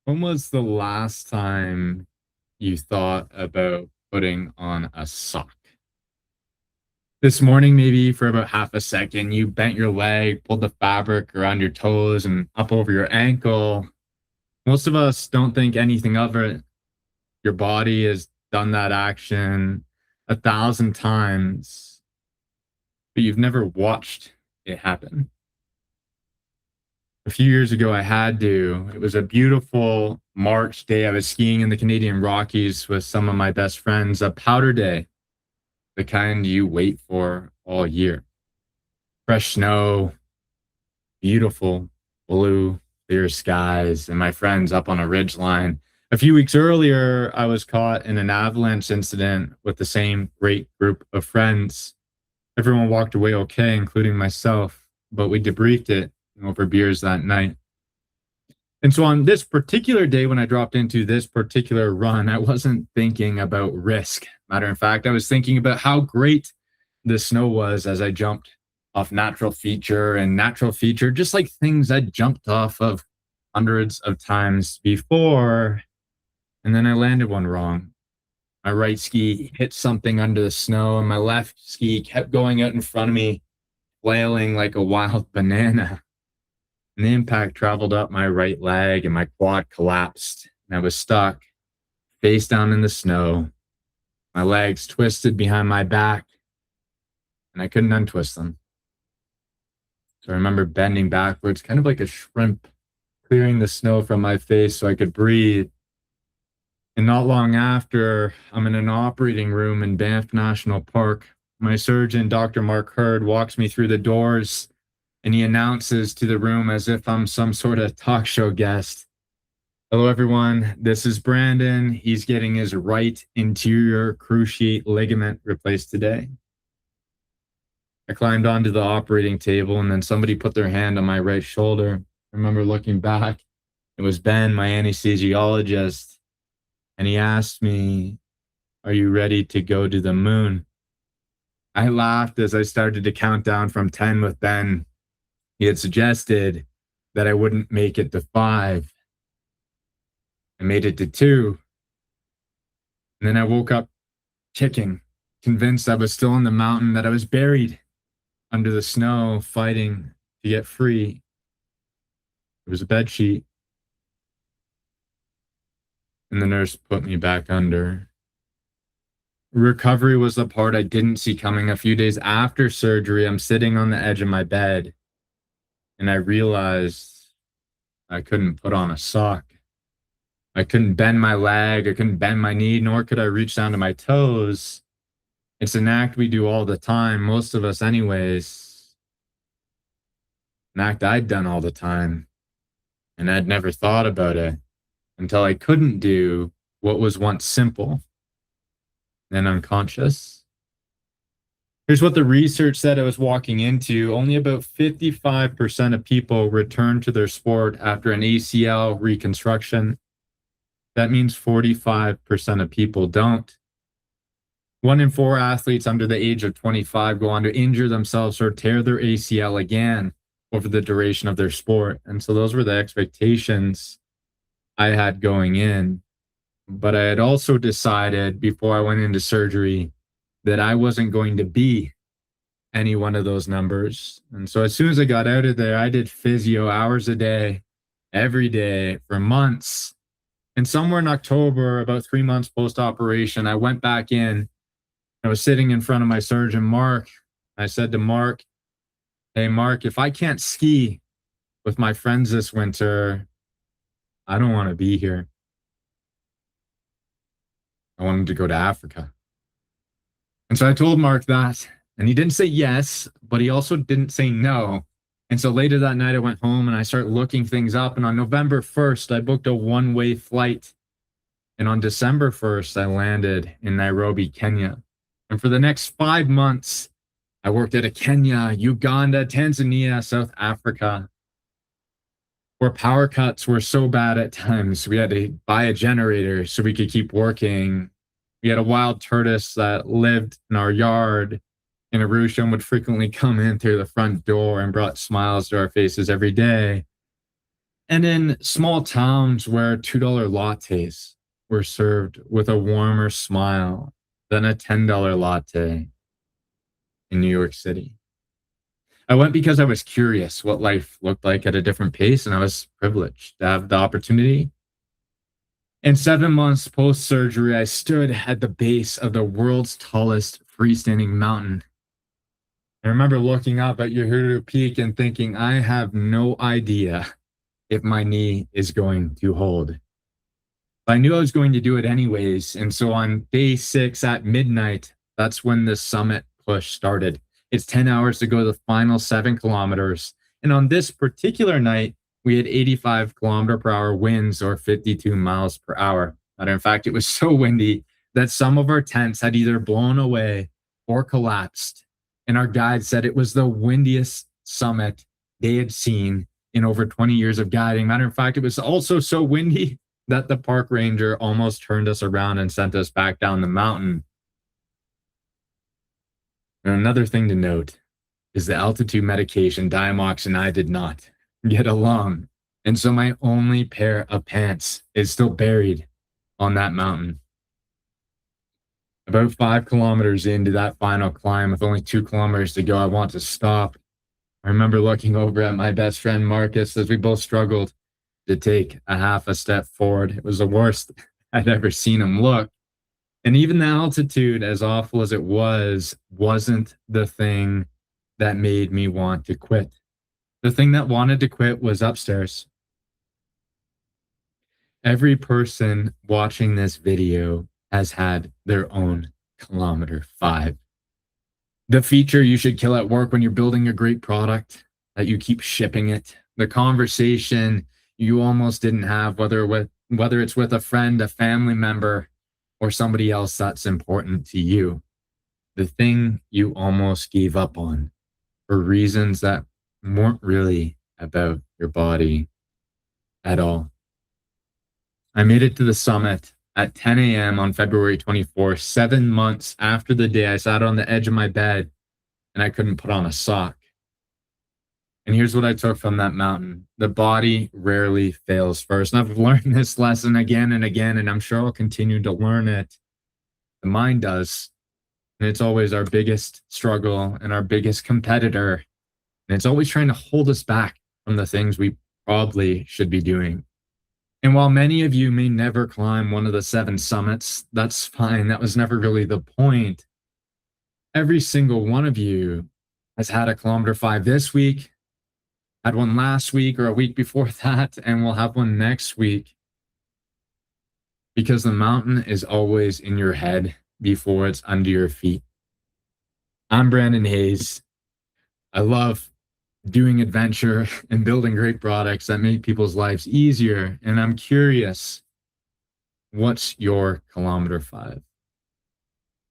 When was the last time you thought about putting on a sock? This morning, maybe for about half a second, you bent your leg, pulled the fabric around your toes and up over your ankle. Most of us don't think anything of it. Your body has done that action 1,000 times, but you've never watched it happen. A few years ago, I had to. It was a beautiful March day. I was skiing in the Canadian Rockies with some of my best friends, a powder day, the kind you wait for all year. Fresh snow, beautiful blue, clear skies, and my friends up on a ridge line. A few weeks earlier, I was caught in an avalanche incident with the same great group of friends. Everyone walked away okay, including myself, but we debriefed it over beers that night. And so on this particular day, when I dropped into this particular run, I wasn't thinking about risk. Matter of fact, I was thinking about how great the snow was as I jumped off natural feature and natural feature, just like things I jumped off of hundreds of times before. And then I landed one wrong. My right ski hit something under the snow, and my left ski kept going out in front of me, flailing like a wild banana. And the impact traveled up my right leg, and my quad collapsed, and I was stuck face down in the snow. My legs twisted behind my back, and I couldn't untwist them. So I remember bending backwards, kind of like a shrimp, clearing the snow from my face so I could breathe. And not long after, I'm in an operating room in Banff National Park. My surgeon, Dr. Mark Hurd, walks me through the doors, and he announces to the room as if I'm some sort of talk show guest. Hello, everyone. This is Brandon. He's getting his right anterior cruciate ligament replaced today. I climbed onto the operating table, and then somebody put their hand on my right shoulder. I remember looking back. It was Ben, my anesthesiologist, and he asked me, "Are you ready to go to the moon?" I laughed as I started to count down from 10 with Ben. He had suggested that I wouldn't make it to 5. I made it to 2. And then I woke up kicking, convinced I was still on the mountain, that I was buried under the snow, fighting to get free. There was a bed sheet, and the nurse put me back under. Recovery was the part I didn't see coming. A few days after surgery, I'm sitting on the edge of my bed, and I realized I couldn't put on a sock. I couldn't bend my leg, I couldn't bend my knee, nor could I reach down to my toes. It's an act we do all the time, most of us anyways. An act I'd done all the time, and I'd never thought about it until I couldn't do what was once simple and unconscious. Here's what the research said I was walking into. Only about 55% of people return to their sport after an ACL reconstruction. That means 45% of people don't. 1 in 4 athletes under the age of 25 go on to injure themselves or tear their ACL again over the duration of their sport. And so those were the expectations I had going in. But I had also decided before I went into surgery that I wasn't going to be any one of those numbers. And so as soon as I got out of there, I did physio hours a day, every day for months. And somewhere in October, about 3 months post-operation, I went back in. I was sitting in front of my surgeon, Mark. I said to Mark, "Hey, Mark, if I can't ski with my friends this winter, I don't want to be here. I wanted to go to Africa." And so I told Mark that, and he didn't say yes, but he also didn't say no. And so later that night, I went home and I started looking things up. And on November 1st, I booked a one-way flight. And on December 1st, I landed in Nairobi, Kenya. And for the next 5 months, I worked at a Kenya, Uganda, Tanzania, South Africa, where power cuts were so bad at times. We had to buy a generator so we could keep working. We had a wild tortoise that lived in our yard, and Arusha and would frequently come in through the front door and brought smiles to our faces every day. And in small towns where $2 lattes were served with a warmer smile than a $10 latte in New York City. I went because I was curious what life looked like at a different pace, and I was privileged to have the opportunity. And 7 months post surgery, I stood at the base of the world's tallest freestanding mountain. I remember looking up at Uhuru Peak and thinking, I have no idea if my knee is going to hold. But I knew I was going to do it anyways. And so on day 6 at midnight, that's when the summit push started. It's 10 hours to go the final 7 kilometers. And on this particular night, we had 85 km/h winds or 52 miles per hour. Matter of fact, it was so windy that some of our tents had either blown away or collapsed. And our guide said it was the windiest summit they had seen in over 20 years of guiding. Matter of fact, it was also so windy that the park ranger almost turned us around and sent us back down the mountain. And another thing to note is the altitude medication, Diamox, and I did not get along. And so my only pair of pants is still buried on that mountain. About 5 kilometers into that final climb, with only 2 kilometers to go, I want to stop. I remember looking over at my best friend Marcus as we both struggled to take a half a step forward. It was the worst I'd ever seen him look. And even the altitude, as awful as it was, wasn't the thing that made me want to quit. The thing that wanted to quit was upstairs. Every person watching this video has had their own kilometer 5. The feature you should kill at work when you're building a great product, that you keep shipping it. The conversation you almost didn't have, whether it's with a friend, a family member, or somebody else that's important to you. The thing you almost gave up on for reasons that weren't really about your body at all. I made it to the summit at 10 a.m. on February 24th, 7 months after the day I sat on the edge of my bed and I couldn't put on a sock. And here's what I took from that mountain. The body rarely fails first. And I've learned this lesson again and again, and I'm sure I'll continue to learn it. The mind does. And it's always our biggest struggle and our biggest competitor. And it's always trying to hold us back from the things we probably should be doing. And while many of you may never climb one of the 7 summits, that's fine. That was never really the point. Every single one of you has had a kilometer 5 this week, had one last week or a week before that, and we'll have one next week. Because the mountain is always in your head before it's under your feet. I'm Brandon Hayes. I love doing adventure and building great products that make people's lives easier. And I'm curious, what's your kilometer 5?